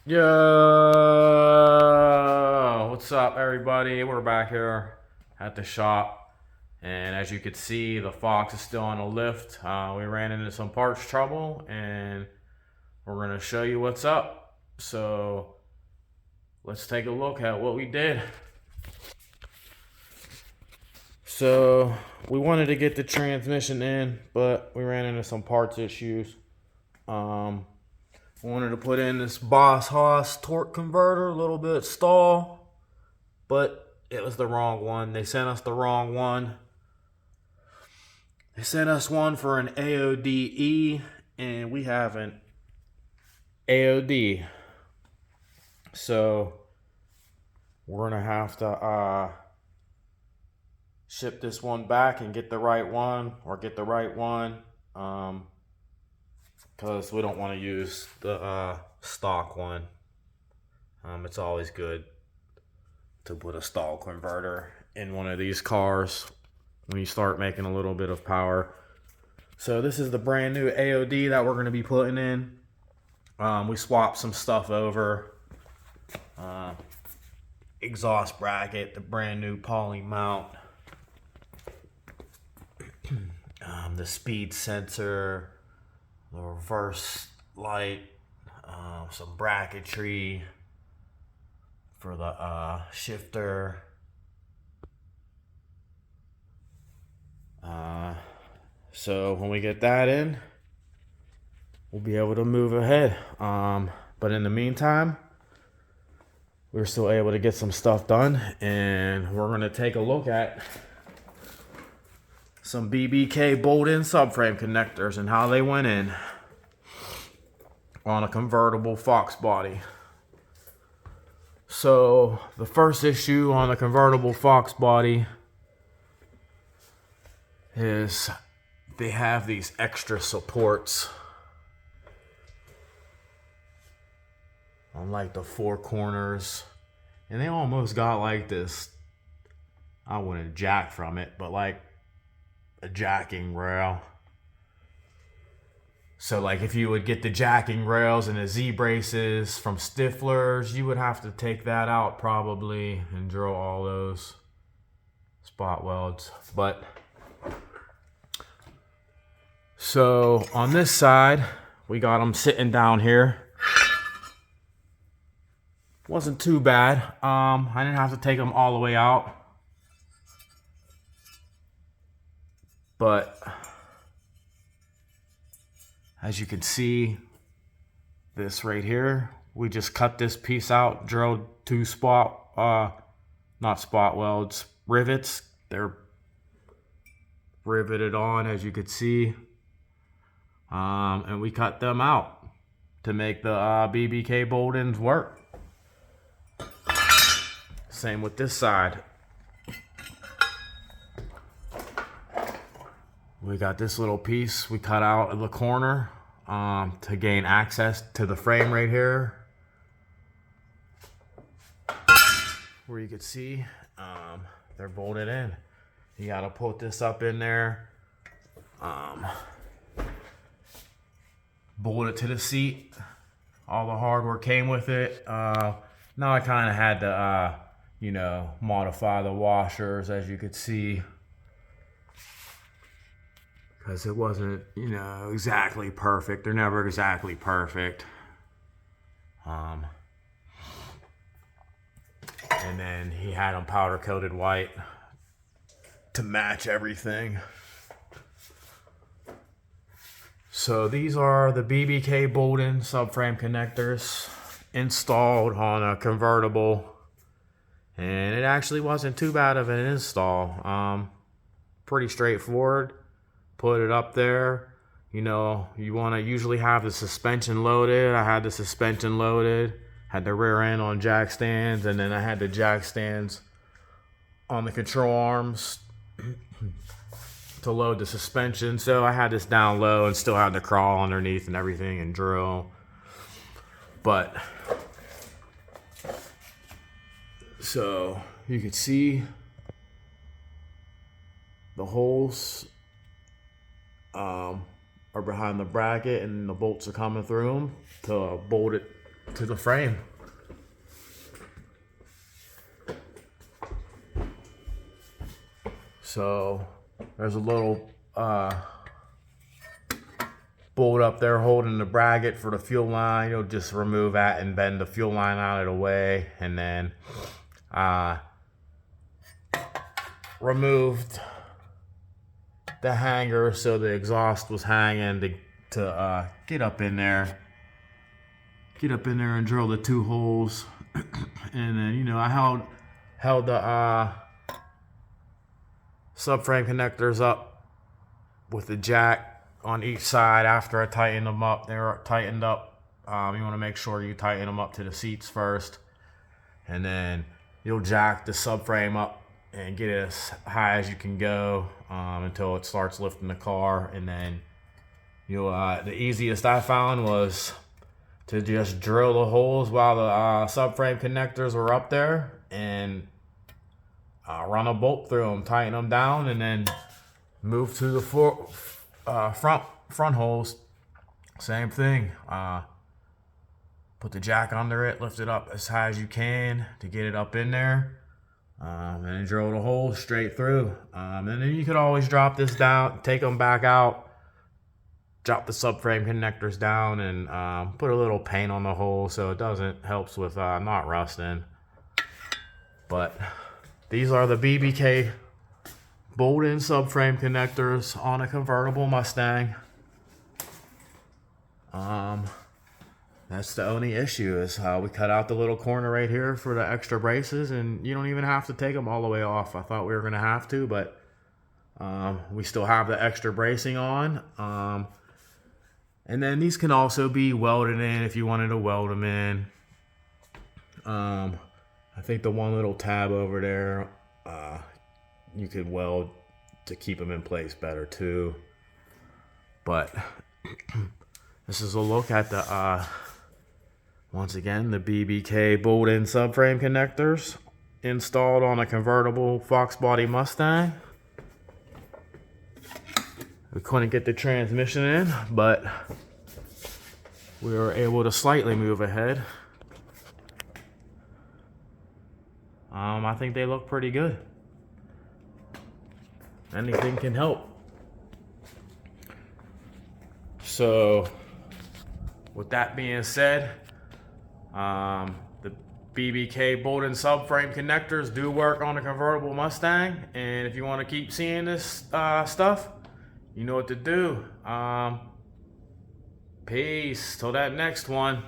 Yo, what's up, everybody? We're back here at the shop, and as you can see, the Fox is still on the lift. We ran into some parts trouble, and we're gonna show you what's up. So let's take a look at what we did. So we wanted to get the transmission in, but we ran into some parts issues. Wanted to put in this Boss Haas torque converter, a little bit stall, but it was the wrong one. They sent us the wrong one. They sent us one for an AODE, and we have an AOD. So we're gonna have to ship this one back and get the right one, or get the right one. Because we don't want to use the stock one. It's always good to put a stall converter in one of these cars when you start making a little bit of power. So this is the brand new AOD that we're going to be putting in. We swapped some stuff over. Exhaust bracket, the brand new poly mount. The speed sensor, the reverse light, some bracketry for the shifter. So when we get that in, we'll be able to move ahead. But in the meantime, we're still able to get some stuff done, and we're going to take a look at some BBK bolt-in subframe connectors and how they went in on a convertible fox body. So the first issue on the convertible fox body is they have these extra supports on like the four corners, and they almost got like this, I wouldn't jack from it, but like a jacking rail. So like if you would get the jacking rails and the Z-braces from Stiflers, you would have to take that out probably and drill all those spot welds. But so on this side, we got them sitting down here. Wasn't too bad. I didn't have to take them all the way out. But as you can see, this right here, we just cut this piece out, drilled two not spot welds, rivets. They're riveted on, as you could see. And we cut them out to make the BBK bolt-ins work. Same with this side. We got this little piece we cut out of the corner to gain access to the frame right here, where you could see they're bolted in. You gotta put this up in there, bolt it to the seat. All the hardware came with it. Now I kind of had to, modify the washers, as you could see, because it wasn't, exactly perfect. They're never exactly perfect. And then he had them powder coated white to match everything. So these are the BBK bolt-in subframe connectors installed on a convertible, and it actually wasn't too bad of an install. Pretty straightforward. Put it up there. You want to usually have the suspension loaded. I had the suspension loaded, had the rear end on jack stands, and then I had the jack stands on the control arms to load the suspension. So I had this down low and still had the crawl underneath and everything and drill. But so you can see the holes are behind the bracket, and the bolts are coming through them to bolt it to the frame. So there's a little bolt up there holding the bracket for the fuel line. You'll just remove that and bend the fuel line out of the way, and then removed the hanger so the exhaust was hanging to get up in there and drill the 2 holes. And then, you know, I held the subframe connectors up with the jack on each side after I tightened them up. They were tightened up. You want to make sure you tighten them up to the seats first, and then you'll jack the subframe up and get it as high as you can go until it starts lifting the car. And then you'll the easiest I found was to just drill the holes while the subframe connectors were up there, and run a bolt through them, tighten them down, and then move to the front holes. Same thing. Put the jack under it, lift it up as high as you can to get it up in there, and then drill the hole straight through. And then you could always drop this down, take them back out, drop the subframe connectors down, and put a little paint on the hole so it helps with not rusting. But these are the BBK bolt-in subframe connectors on a convertible Mustang. That's the only issue, is we cut out the little corner right here for the extra braces, and you don't even have to take them all the way off. I thought we were gonna have to, but we still have the extra bracing on. And then these can also be welded in if you wanted to weld them in. I think the one little tab over there, you could weld to keep them in place better too. But this is a look at the, once again, the BBK bolt-in subframe connectors installed on a convertible foxbody Mustang. We couldn't get the transmission in, but we were able to slightly move ahead. I think they look pretty good. Anything can help. So, with that being said, the BBK bolt-in subframe connectors do work on a convertible Mustang, and if you want to keep seeing this stuff, you know what to do. Peace. Till that next one.